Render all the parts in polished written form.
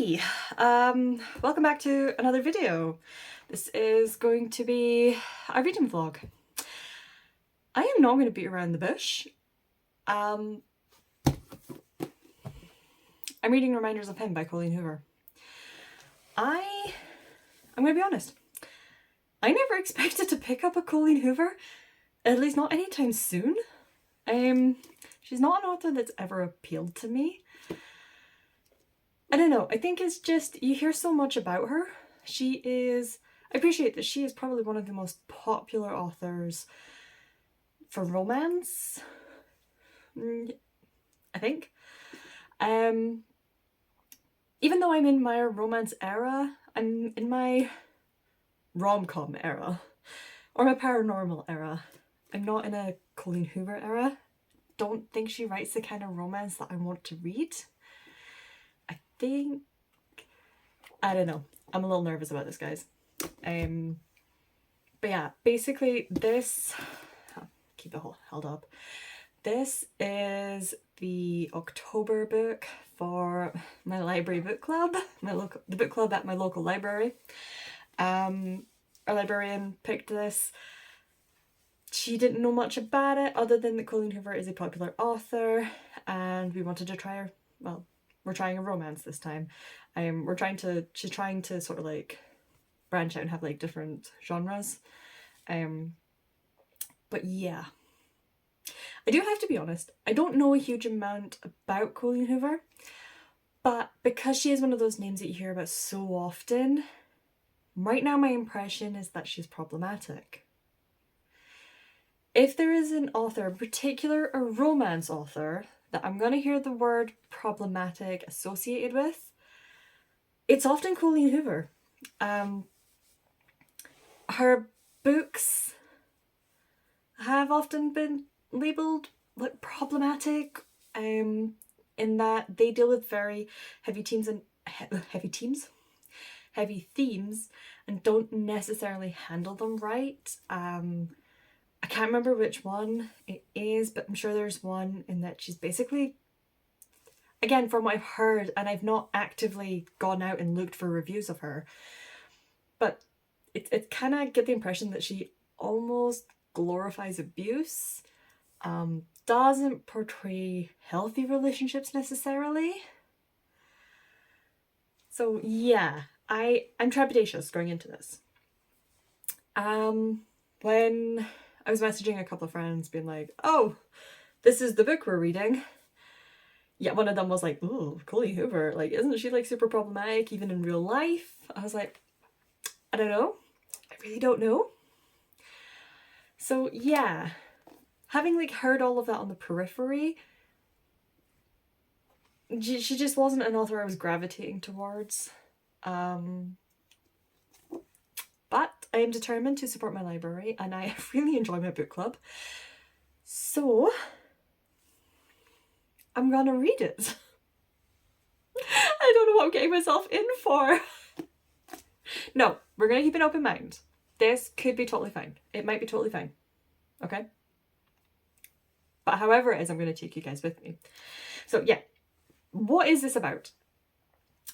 Hi, welcome back to another video. This is going to be a reading vlog. I am not going to beat around the bush. I'm reading Reminders of Him by Colleen Hoover. I'm going to be honest. I never expected to pick up a Colleen Hoover, at least not anytime soon. She's not an author that's ever appealed to me. I don't know, I think it's just, you hear so much about her. I appreciate that she is probably one of the most popular authors for romance, I think. Even though I'm in my romance era, I'm in my rom-com era, or my paranormal era. I'm not in a Colleen Hoover era. Don't think she writes the kind of romance that I want to read. I don't know. I'm a little nervous about this, guys. But yeah, basically this, I'll keep it held up. This is the October book for my library book club, the book club at my local library. Our librarian picked this. She didn't know much about it other than that Colleen Hoover is a popular author, and we wanted to try her. Well, we're trying a romance this time. She's trying to sort of like branch out and have like different genres. But yeah. I do have to be honest, I don't know a huge amount about Colleen Hoover, but because she is one of those names that you hear about so often, right now my impression is that she's problematic. If there is an author, in particular a romance author, that I'm going to hear the word problematic associated with, it's often Colleen Hoover. Her books have often been labelled like problematic, in that they deal with very heavy themes and don't necessarily handle them right. I can't remember which one it is, but I'm sure there's one in that she's basically, again, from what I've heard, and I've not actively gone out and looked for reviews of her, but it kind of get the impression that she almost glorifies abuse, doesn't portray healthy relationships necessarily. So yeah, I'm trepidatious going into this. When I was messaging a couple of friends being like, oh, this is the book we're reading. Yeah, one of them was like, ooh, Colleen Hoover, like, isn't she like super problematic even in real life? I was like, I don't know. I really don't know. So yeah, having like heard all of that on the periphery, she just wasn't an author I was gravitating towards. But I am determined to support my library, and I really enjoy my book club. So I'm gonna read it. I don't know what I'm getting myself in for. No, we're gonna keep an open mind. This could be totally fine. It might be totally fine. Okay? But however it is, I'm gonna take you guys with me. So yeah, what is this about?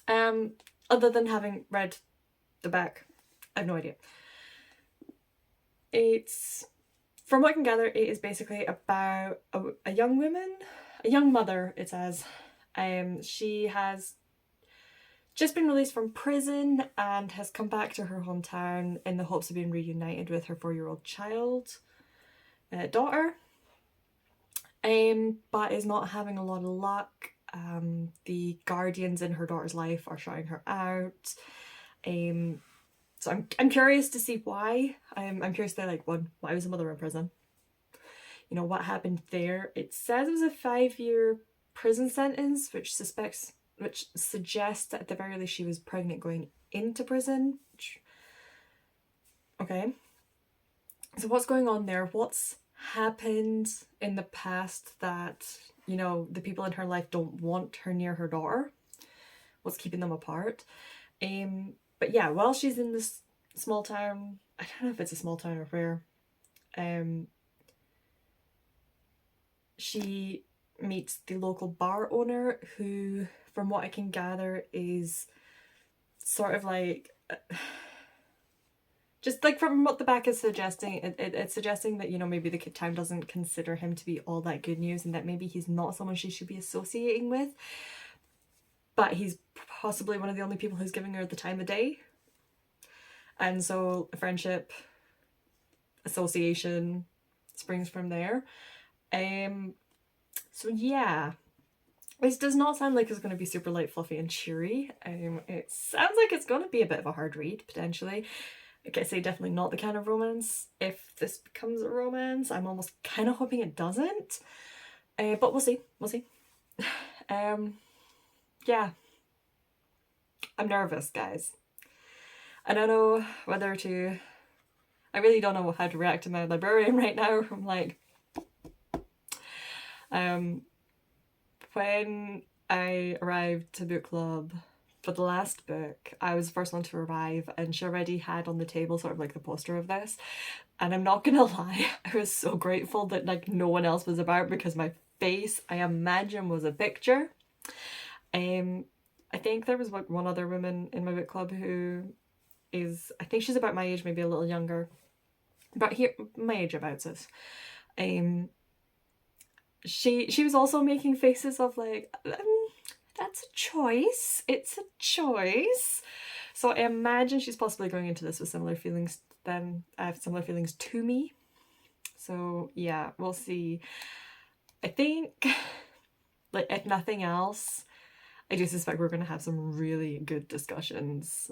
Other than having read the back, I have no idea. It's, from what I can gather, it is basically about a young woman, a young mother, it says. She has just been released from prison and has come back to her hometown in the hopes of being reunited with her 4-year-old daughter, but is not having a lot of luck. The guardians in her daughter's life are shutting her out. So I'm curious to see why. I'm curious to like, why was the mother in prison? You know, what happened there? It says it was a 5-year prison sentence, which suggests that at the very least she was pregnant going into prison. Okay. So what's going on there? What's happened in the past that, you know, the people in her life don't want her near her daughter? What's keeping them apart? But yeah, while she's in this small town, I don't know if it's a small town or where, she meets the local bar owner who, from what I can gather, is sort of like, just like from what the back is suggesting, it's suggesting that, you know, maybe the town doesn't consider him to be all that good news, and that maybe he's not someone she should be associating with, but he's possibly one of the only people who's giving her the time of day. And so friendship, association springs from there. So yeah, this does not sound like it's going to be super light, fluffy and cheery. It sounds like it's going to be a bit of a hard read, potentially. Like I say, definitely not the kind of romance. If this becomes a romance, I'm almost kind of hoping it doesn't. But we'll see. We'll see. Yeah. I'm nervous, guys. I don't know whether to... I really don't know how to react to my librarian right now. I'm like... When I arrived to book club for the last book, I was the first one to arrive, and she already had on the table sort of like the poster of this. And I'm not gonna lie, I was so grateful that like no one else was about, because my face, I imagine, was a picture. I think there was one other woman in my book club who is, I think she's about my age, maybe a little younger, but here, my age abouts us. She was also making faces of like, that's a choice. It's a choice. So I imagine she's possibly going into this with similar feelings similar feelings to me. So yeah, we'll see. I think, like, if nothing else, I do suspect we're going to have some really good discussions,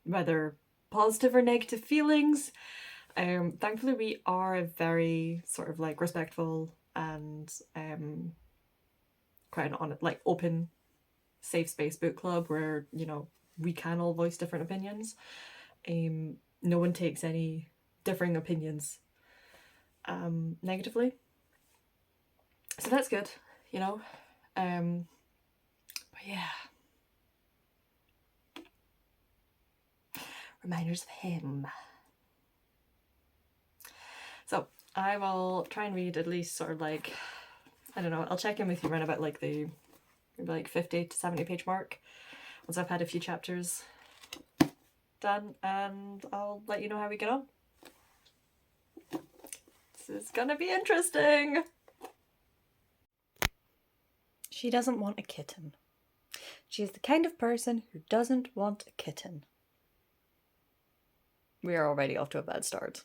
whether positive or negative feelings. Thankfully we are a very sort of like respectful and quite an like open, safe space book club where, you know, we can all voice different opinions. No one takes any differing opinions negatively, so that's good, you know. But yeah, reminders of him. So I will try and read at least sort of like, I don't know, I'll check in with you around about like the maybe like 50 to 70 page mark once I've had a few chapters done, and I'll let you know how we get on. This is gonna be interesting. She doesn't want a kitten. She is the kind of person who doesn't want a kitten. We are already off to a bad start.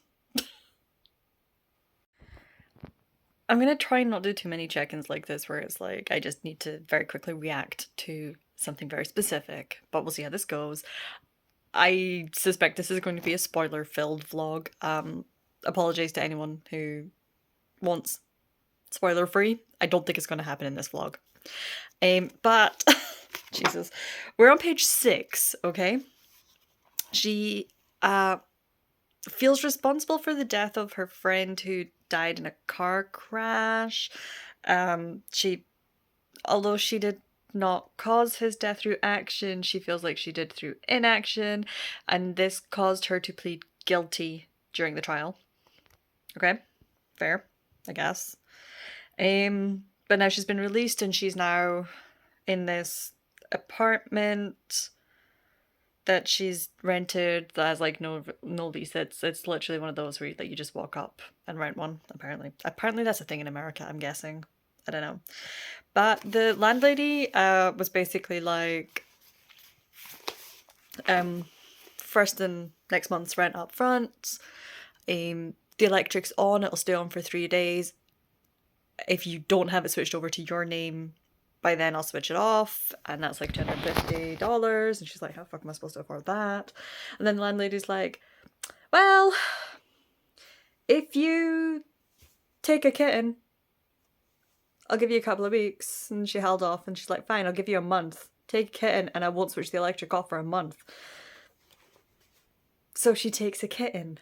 I'm going to try and not do too many check-ins like this where it's like I just need to very quickly react to something very specific, but we'll see how this goes. I suspect this is going to be a spoiler-filled vlog. Apologies to anyone who wants spoiler-free. I don't think it's going to happen in this vlog. But, Jesus, we're on page 6, okay? She feels responsible for the death of her friend who died in a car crash. Although she did not cause his death through action, she feels like she did through inaction, and this caused her to plead guilty during the trial. Okay, fair, I guess. But now she's been released and she's now in this apartment that she's rented that has like no lease. It's literally one of those where you just walk up and rent one, apparently. Apparently that's a thing in America, I'm guessing. I don't know. But the landlady was basically like, first and next month's rent up front. The electric's on, it'll stay on for 3 days. If you don't have it switched over to your name by then, I'll switch it off, and that's like $250. And she's like, how the fuck am I supposed to afford that? And then the landlady's like, well, if you take a kitten, I'll give you a couple of weeks. And she held off, and she's like, fine, I'll give you a month. Take a kitten and I won't switch the electric off for a month. So she takes a kitten.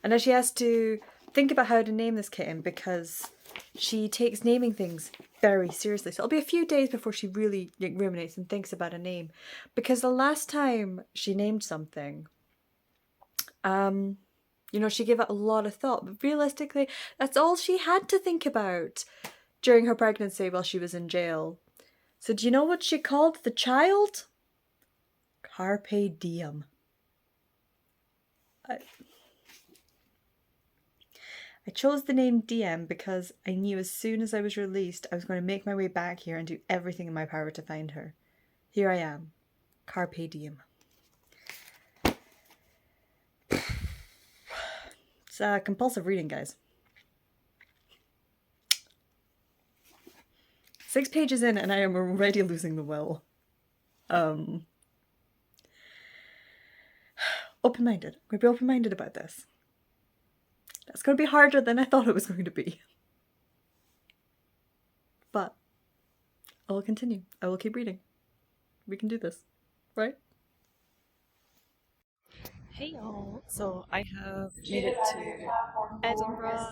And now she has to think about how to name this kitten, because she takes naming things very seriously. So it'll be a few days before she really ruminates and thinks about a name. Because the last time she named something, you know, she gave it a lot of thought. But realistically, that's all she had to think about during her pregnancy while she was in jail. So do you know what she called the child? Carpe diem. I chose the name DM because I knew as soon as I was released, I was going to make my way back here and do everything in my power to find her. Here I am. Carpe diem. It's compulsive reading, guys. 6 pages in and I am already losing the will. Open-minded. I'm going to be open-minded about this. That's going to be harder than I thought it was going to be. But I will continue. I will keep reading. We can do this, right? Hey y'all! So I have made it to Edinburgh.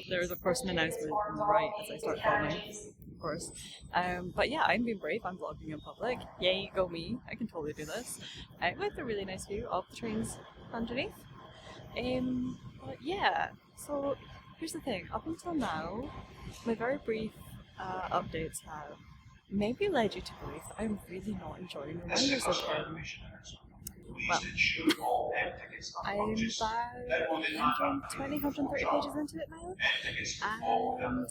There is of course an announcement on the right as I start filming, of course. But yeah, I'm being brave. I'm vlogging in public. Yay, go me! I can totally do this. With a really nice view of the trains underneath. But yeah, so here's the thing. Up until now, my very brief updates have maybe led you to believe that I'm really not enjoying Reminders of him. Well, I'm about 120, 130 pages into it now, and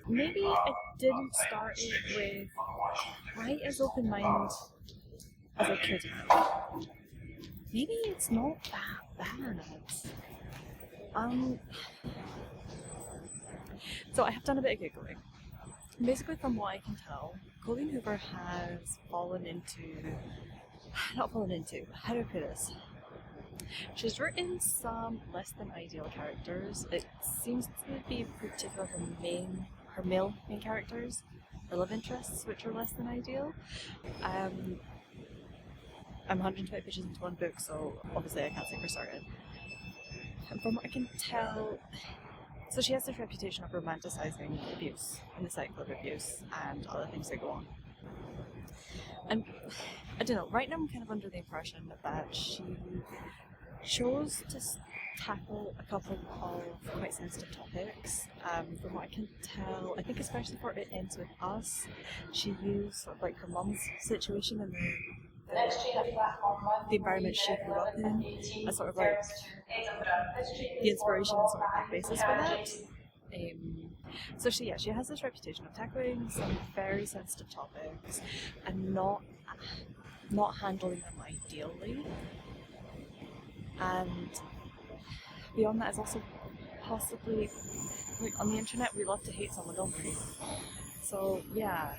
maybe I didn't start it with quite as open mind as I could have. Maybe it's not that bad. So I have done a bit of giggling. Basically, from what I can tell, Colleen Hoover has not fallen into, how do I put this? She's written some less than ideal characters. It seems to be particular her male main characters, her love interests, which are less than ideal. I'm 120 pages into one book, so obviously I can't say for certain. And from what I can tell, so she has this reputation of romanticising abuse and the cycle of abuse and other things that go on. And I don't know, right now I'm kind of under the impression that she chose to tackle a couple of quite sensitive topics. From what I can tell, I think especially for It Ends With Us, she used sort of like her mum's situation and the environment she grew up in as sort of like the inspiration and sort of like basis for that. So she has this reputation of tackling some very sensitive topics and not handling them ideally. And beyond that is also possibly, like, on the internet we love to hate someone, don't we? So yeah,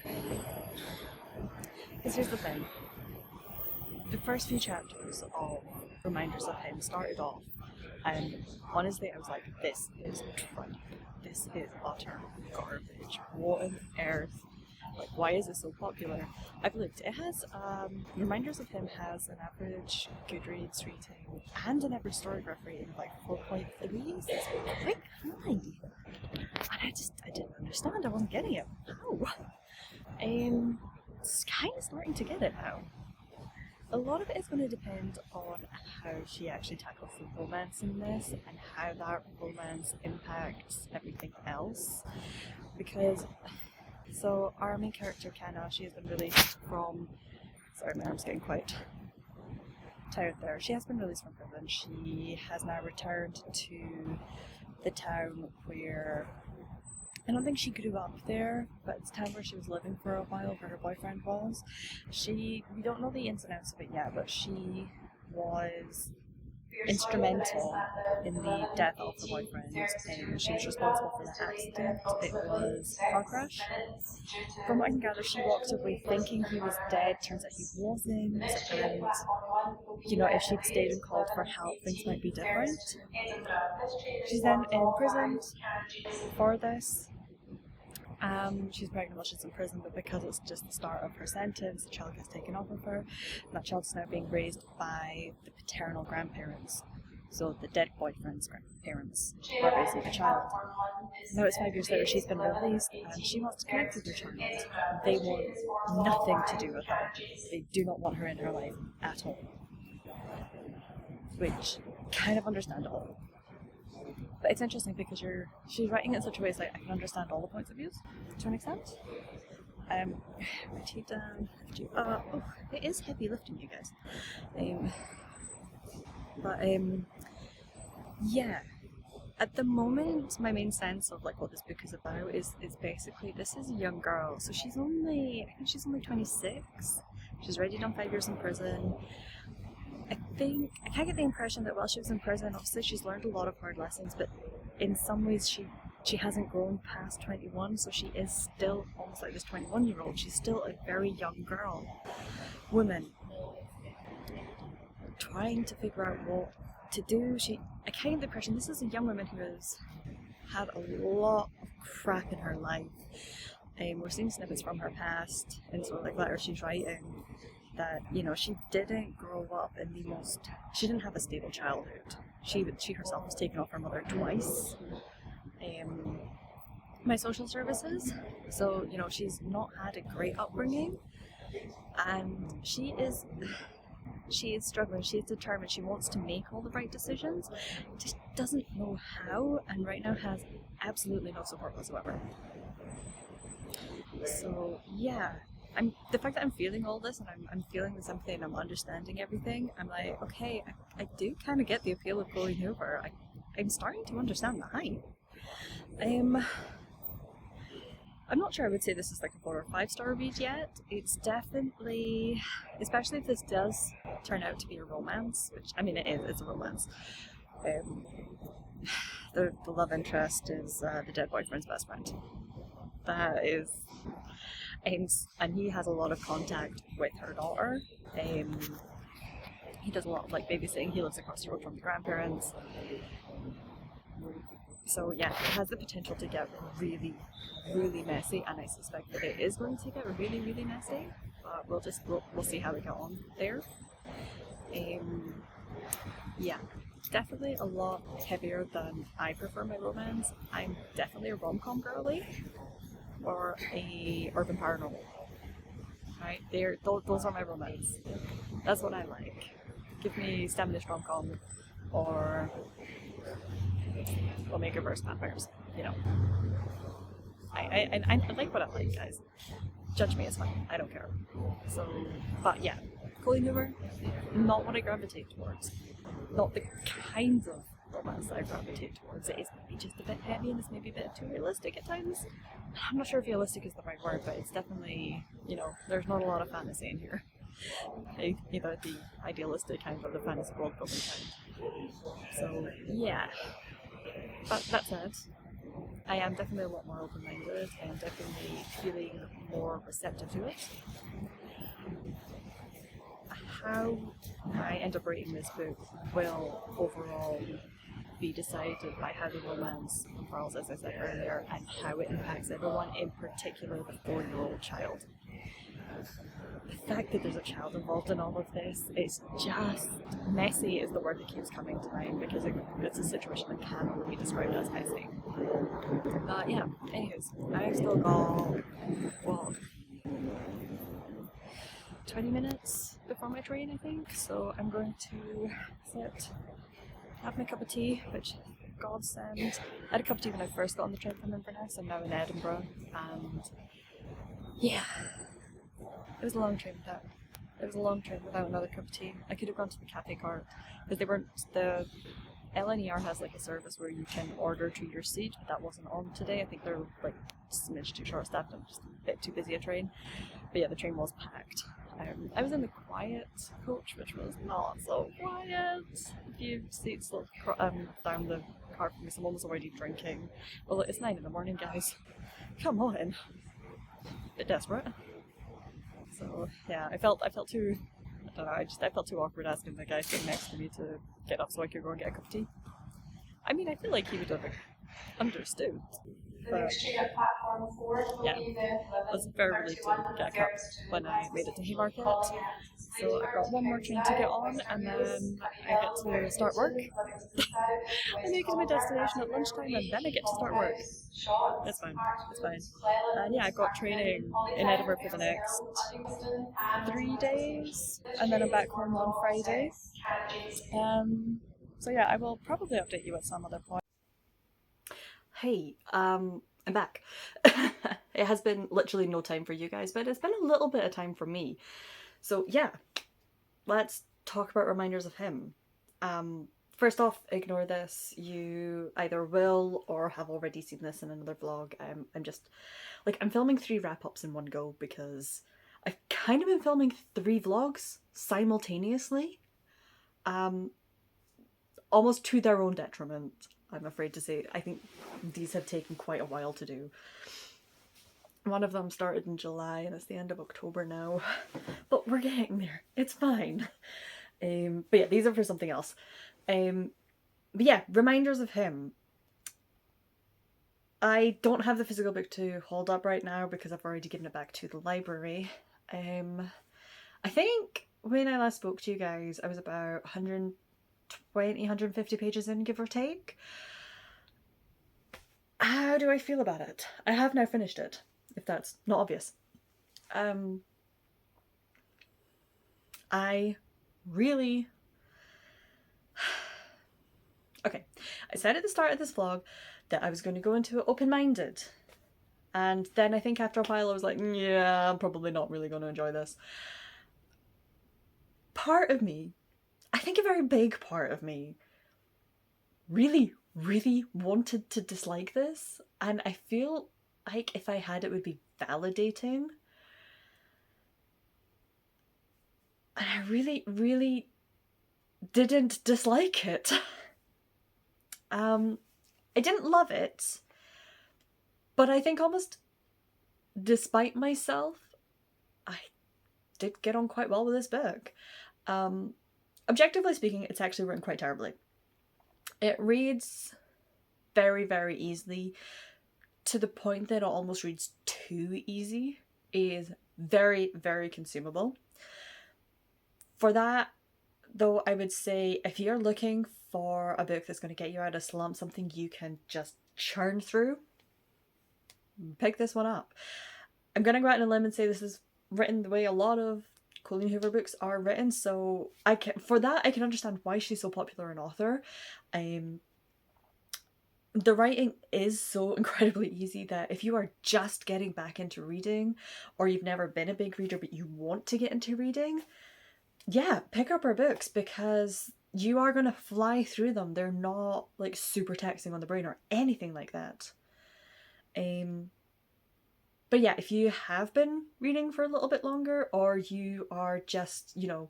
because here's the thing. The first few chapters of Reminders of Him started off, and honestly I was like, this is tripe. This is utter garbage. What on earth? Like, why is it so popular? I've looked. It has, Reminders of Him has an average Goodreads rating and an average Storygraph rating of like 4.3. It's quite high. And I didn't understand. I wasn't getting it. How? It's kind of starting to get it now. A lot of it is going to depend on how she actually tackles the romance in this and how that romance impacts everything else. Because, so our main character, Kenna, she has been released from, sorry, my arm's getting quite tired there. She has been released from prison. She has now returned to the town where, I don't think she grew up there, but it's a town where she was living for a while, where her boyfriend was. We don't know the ins and outs of it yet, but she was instrumental in the death of the boyfriend, and she was responsible for the accident. It was a car crash. From what I can gather, she walked away thinking he was dead. Turns out he wasn't, and you know, if she'd stayed and called for help, things might be different. She's then imprisoned for this. She's pregnant while she's in prison, but because it's just the start of her sentence, the child gets taken off of her, and that child's now being raised by the paternal grandparents. So the dead boyfriend's grandparents are basically the child. Now it's 5 years later, she's been released, and she wants to connect with her child. They want nothing to do with her. They do not want her in her life at all. Which, kind of understandable. But it's interesting because she's writing it in such a way it's like I can understand all the points of view to an extent. Rotate down, do up. Oh, it is heavy lifting, you guys. Yeah. At the moment, my main sense of like what this book is about is basically this is a young girl. So I think she's only 26. She's already done 5 years in prison. I can't get the impression that while she was in prison, obviously she's learned a lot of hard lessons, but in some ways she hasn't grown past 21, so she is still almost like this 21-year-old. She's still a very young woman, trying to figure out what to do. I can't get the impression this is a young woman who has had a lot of crap in her life. We're seeing snippets from her past and sort of like letters she's writing that, you know, she didn't grow up in she didn't have a stable childhood. She herself was taken off her mother twice by social services, so, you know, she's not had a great upbringing, and she is struggling. She is determined. She wants to make all the right decisions, just doesn't know how, and right now has absolutely no support whatsoever. So yeah, the fact that I'm feeling all this and I'm feeling the sympathy and I'm understanding everything, I'm like, okay, I do kind of get the appeal of Colleen Hoover. I'm starting to understand the hype. I'm not sure I would say this is like a 4 or 5 star read yet. It's definitely, especially if this does turn out to be a romance, which, I mean, it's a romance. The love interest is the dead boyfriend's best friend. That is, and he has a lot of contact with her daughter. He does a lot of like babysitting. He lives across the road from the grandparents. So yeah, it has the potential to get really, really messy, and I suspect that it is going to get really, really messy. But we'll see how we get on there. Yeah, definitely a lot heavier than I prefer my romance. I'm definitely a rom-com girly or a urban paranormal. Right, those are my romance. That's what I like. Give me Spanish rom-com or Omega versus vampires. You know, I like what I like, guys. Judge me, it's fine. I don't care. So, but yeah, Colleen Hoover, not what I gravitate towards. Not the kind of romance that I gravitate towards. It is maybe just a bit heavy and it's maybe a bit too realistic at times. I'm not sure if realistic is the right word, but it's definitely, you know, there's not a lot of fantasy in here. Either the idealistic kind or the fantasy world building kind. So, yeah. But that said, I am definitely a lot more open-minded and definitely feeling more receptive to it. How I end up rating this book will overall be decided by how the romance unfurls, as I said earlier, and how it impacts everyone, in particular the 4-year-old child. The fact that there's a child involved in all of this is just messy is the word that keeps coming to mind, because it's a situation that can only be described as messy. But yeah, anyways, I've still got, 20 minutes before my train, I think, so I'm going to sit, have my cup of tea, which godsend. I had a cup of tea when I first got on the train from Inverness. I'm now in Edinburgh, and yeah, it was a long train without another cup of tea. I could have gone to the cafe cart, because the LNER has like a service where you can order to your seat, but that wasn't on today. I think they're like a smidge too short staffed and just a bit too busy a train. But yeah, the train was packed. I was in the quiet coach, which was not so quiet. A few seats down the car for me, someone was already drinking. Well, it's 9 a.m, guys. Come on. Bit desperate. So yeah, I felt too, I don't know, I felt too awkward asking the guy sitting next to me to get up so I could go and get a cup of tea. I mean, I feel like he would have understood. But yeah, I was very relieved to get a cup when I made it to Haymarket. So I've got one more train to get on, and then I get to start work. I make it to my destination at lunchtime, and then I get to start work. It's fine. And yeah, I've got training in Edinburgh for the next 3 days, and then I'm back home on Friday. So yeah, I will probably update you at some other point. Hey, I'm I'm back. It has been literally no time for you guys, but it's been a little bit of time for me. So yeah, let's talk about reminders of him. First off, ignore this. You either will or have already seen this in another vlog. I'm just, like, I'm filming 3 wrap-ups in one go because I've kind of been filming 3 vlogs simultaneously. Almost to their own detriment, I'm afraid to say. I think these have taken quite a while to do. One of them started in July and it's the end of October now, but we're getting there. It's fine. But yeah, these are for something else. But yeah, reminders of him. I don't have the physical book to hold up right now because I've already given it back to the library. I think when I last spoke to you guys, I was about 120, 150 pages in, give or take. How do I feel about it? I have now finished it, if that's not obvious. I really... Okay, I said at the start of this vlog that I was going to go into it open-minded. And then I think after a while I was like, yeah, I'm probably not really going to enjoy this. Part of me, I think a very big part of me, really, really wanted to dislike this. And I feel like if I had, it would be validating. And I really, really didn't dislike it. I didn't love it, but I think almost despite myself, I did get on quite well with this book. Objectively speaking, it's actually written quite terribly. It reads very, very easily, to the point that it almost reads too easy. It is very, very consumable. For that, though, I would say if you're looking for a book that's going to get you out of a slump, something you can just churn through, pick this one up. I'm going to go out on a limb and say this is written the way a lot of Colleen Hoover books are written, so for that I can understand why she's so popular an author. The writing is so incredibly easy that if you are just getting back into reading, or you've never been a big reader but you want to get into reading, yeah, pick up her books because you are going to fly through them. They're not like super taxing on the brain or anything like that. But yeah, if you have been reading for a little bit longer, or you are just, you know,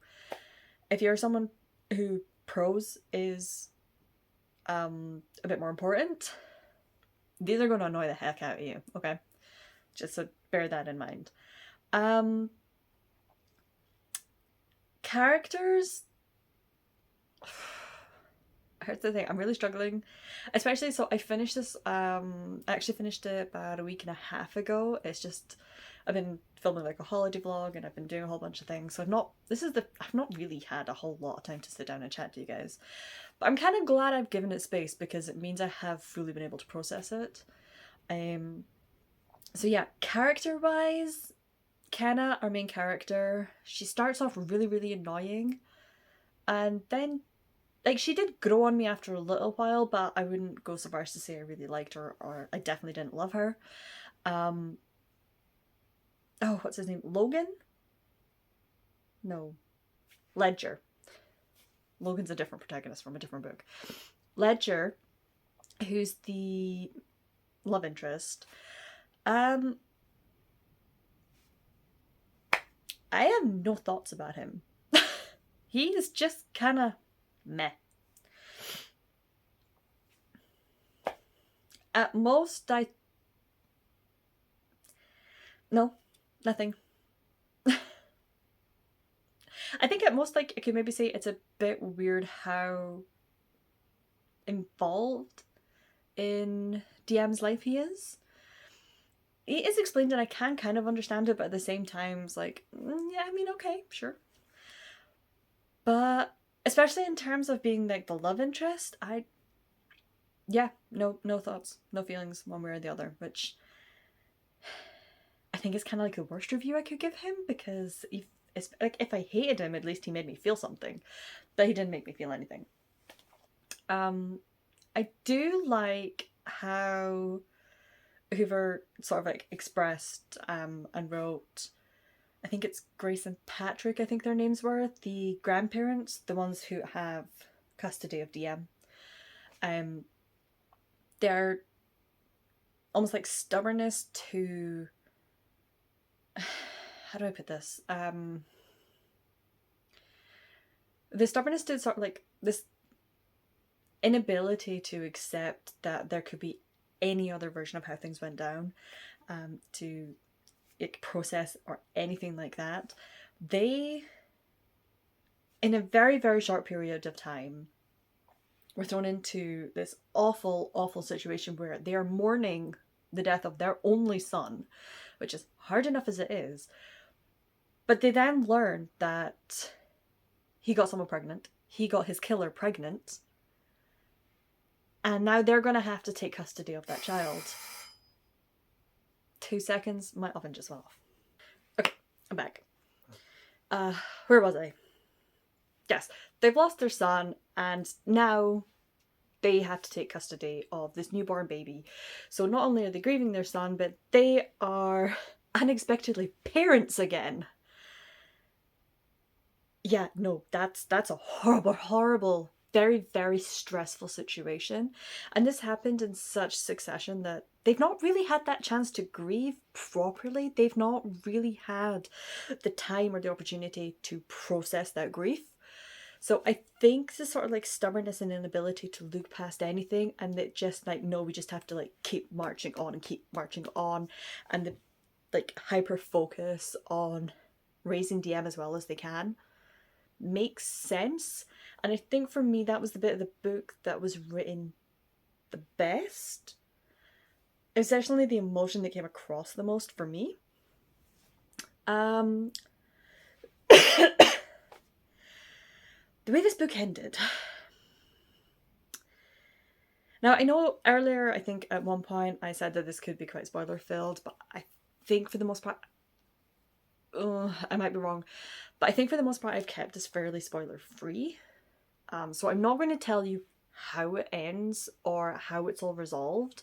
if you're someone who prose is a bit more important, these are going to annoy the heck out of you, okay? Just so bear that in mind. Characters, here's the thing, I'm really struggling, especially, so I finished this, I actually finished it about a week and a half ago. It's just, I've been filming like a holiday vlog and I've been doing a whole bunch of things, so I've not really had a whole lot of time to sit down and chat to you guys. But I'm kind of glad I've given it space because it means I have fully been able to process it. So yeah, character-wise, Kenna, our main character, she starts off really, really annoying, and then, like, she did grow on me after a little while, but I wouldn't go so far as to say I really liked her, or I definitely didn't love her. Oh, what's his name? Logan? No. Ledger. Logan's a different protagonist from a different book. Ledger, who's the love interest, I have no thoughts about him. He is just kind of meh. At most, no, nothing. I think at most, like, I could maybe say it's a bit weird how involved in DM's life he is. It is explained and I can kind of understand it, but at the same time, it's like, yeah, I mean, okay, sure. But especially in terms of being like the love interest, yeah, no thoughts, no feelings one way or the other, which I think is kind of like the worst review I could give him, because if I hated him, at least he made me feel something, but he didn't make me feel anything. I do like how Hoover sort of like expressed and wrote, I think it's Grace and Patrick, I think their names were, the grandparents, the ones who have custody of DM. They're almost like stubbornness to, how do I put this? The stubbornness to sort of like this inability to accept that there could be any other version of how things went down, to process or anything like that. They, in a very, very short period of time, were thrown into this awful, awful situation where they are mourning the death of their only son, which is hard enough as it is. But they then learn that he got someone pregnant. He got his killer pregnant. And now they're going to have to take custody of that child. 2 seconds, my oven just went off. Okay, I'm back. Where was I? Yes, they've lost their son, and now they have to take custody of this newborn baby. So not only are they grieving their son, but they are unexpectedly parents again. Yeah, no, that's a horrible, horrible, very, very stressful situation. And this happened in such succession that they've not really had that chance to grieve properly. They've not really had the time or the opportunity to process that grief. So I think the sort of like stubbornness and inability to look past anything, and that just like, no, we just have to like keep marching on and keep marching on, and the like hyper focus on raising DM as well as they can makes sense. And I think for me that was the bit of the book that was written the best. It was definitely the emotion that came across the most for me. The way this book ended. Now, I know earlier, I think at one point I said that this could be quite spoiler filled, but I think for the most part, I might be wrong, but I think for the most part I've kept this fairly spoiler free. So I'm not going to tell you how it ends or how it's all resolved.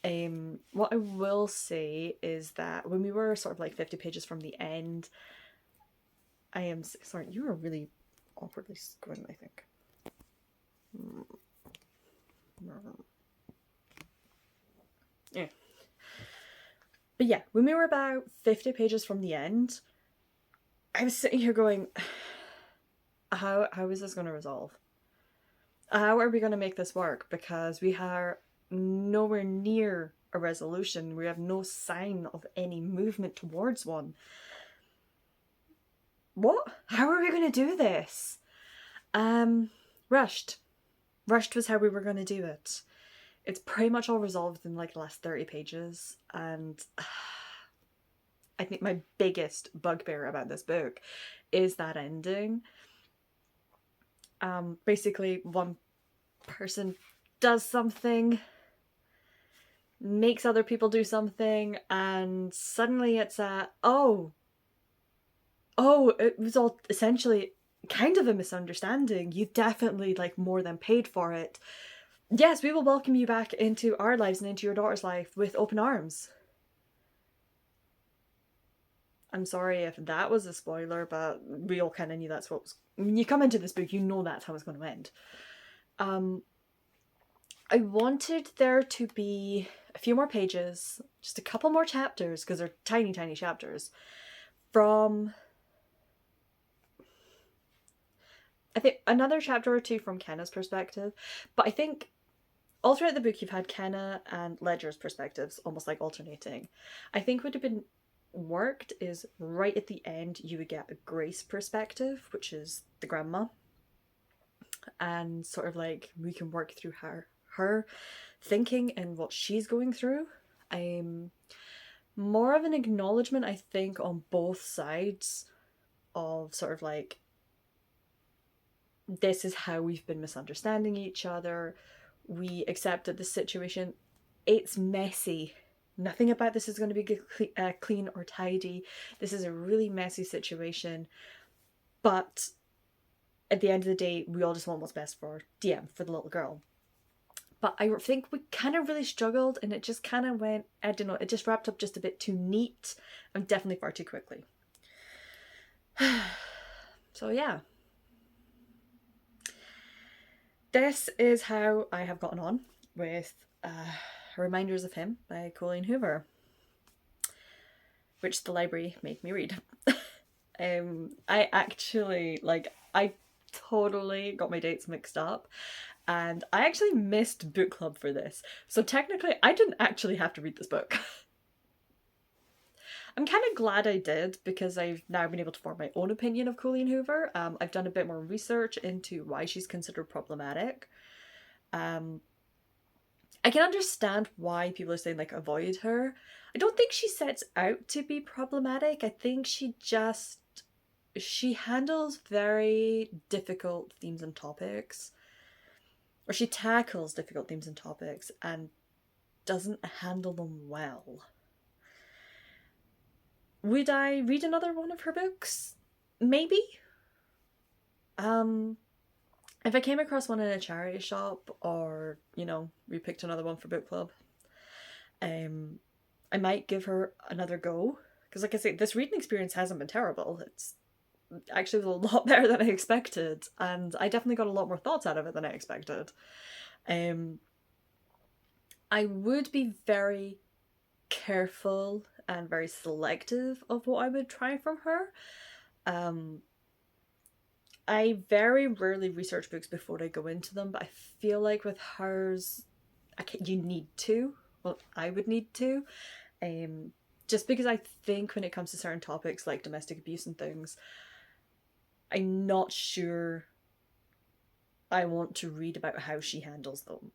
What I will say is that when we were sort of like 50 pages from the end, I am sorry, you are really awkwardly squinting, I think. Yeah. But yeah, when we were about 50 pages from the end, I was sitting here going, how is this going to resolve? How are we going to make this work? Because we are nowhere near a resolution. We have no sign of any movement towards one. What? How are we going to do this? Rushed. Rushed was how we were going to do it. It's pretty much all resolved in like the last 30 pages, and I think my biggest bugbear about this book is that ending. Basically one person does something, makes other people do something, and suddenly it's oh, it was all essentially kind of a misunderstanding. You definitely like more than paid for it. Yes, we will welcome you back into our lives and into your daughter's life with open arms. I'm sorry if that was a spoiler, but we all kind of knew that's what was... When you come into this book, you know that's how it's going to end. I wanted there to be a few more pages, just a couple more chapters, because they're tiny, tiny chapters, from... I think another chapter or two from Kenna's perspective, but I think all throughout the book you've had Kenna and Ledger's perspectives almost like alternating. I think would have been worked is right at the end you would get a Grace perspective, which is the grandma, and sort of like we can work through her thinking and what she's going through. More of an acknowledgement, I think, on both sides of sort of like, this is how we've been misunderstanding each other. We accept that this situation, it's messy. Nothing about this is going to be clean or tidy. This is a really messy situation. But at the end of the day, we all just want what's best for DM, for the little girl. but I think we kind of really struggled, and it just kind of went, I don't know, it just wrapped up just a bit too neat and definitely far too quickly. So yeah. This is how I have gotten on with Reminders of Him by Colleen Hoover, which the library made me read. I actually, I totally got my dates mixed up, and I actually missed book club for this. So technically, I didn't actually have to read this book. I'm kind of glad I did, because I've now been able to form my own opinion of Colleen Hoover. I've done a bit more research into why she's considered problematic. I can understand why people are saying, like, avoid her. I don't think she sets out to be problematic. I think she handles very difficult themes and topics, or she tackles difficult themes and topics and doesn't handle them well. Would I read another one of her books? Maybe. If I came across one in a charity shop, or, you know, we picked another one for book club, I might give her another go. Because, like I say, this reading experience hasn't been terrible. It's actually a lot better than I expected, and I definitely got a lot more thoughts out of it than I expected. I would be very careful and very selective of what I would try from her. I very rarely research books before I go into them, but I feel like with hers, you need to. Well, I would need to. Just because I think when it comes to certain topics like domestic abuse and things, I'm not sure I want to read about how she handles them.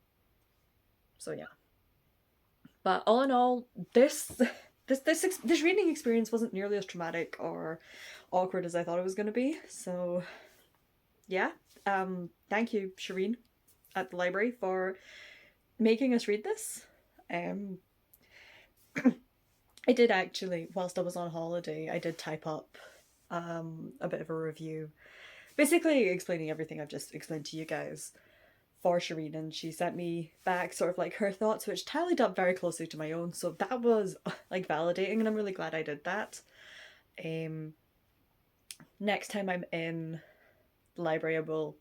So yeah. But all in all, this reading experience wasn't nearly as traumatic or awkward as I thought it was going to be. So yeah, thank you, Shireen, at the library, for making us read this. I did actually, whilst I was on holiday, I did type up a bit of a review, basically explaining everything I've just explained to you guys for Shireen, and she sent me back sort of like her thoughts, which tallied up very closely to my own, so that was like validating, and I'm really glad I did that. Next time I'm in the library, I will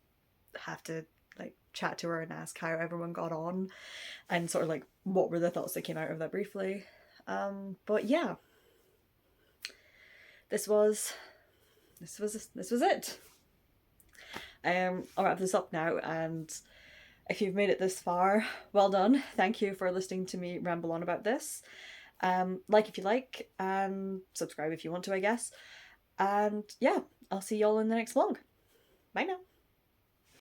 have to like chat to her and ask how everyone got on, and sort of like what were the thoughts that came out of that briefly. But yeah, this was it. I'll wrap this up now, and if you've made it this far, well done. Thank you for listening to me ramble on about this. Like if you like, and subscribe if you want to, I guess. And yeah, I'll see y'all in the next vlog. Bye now.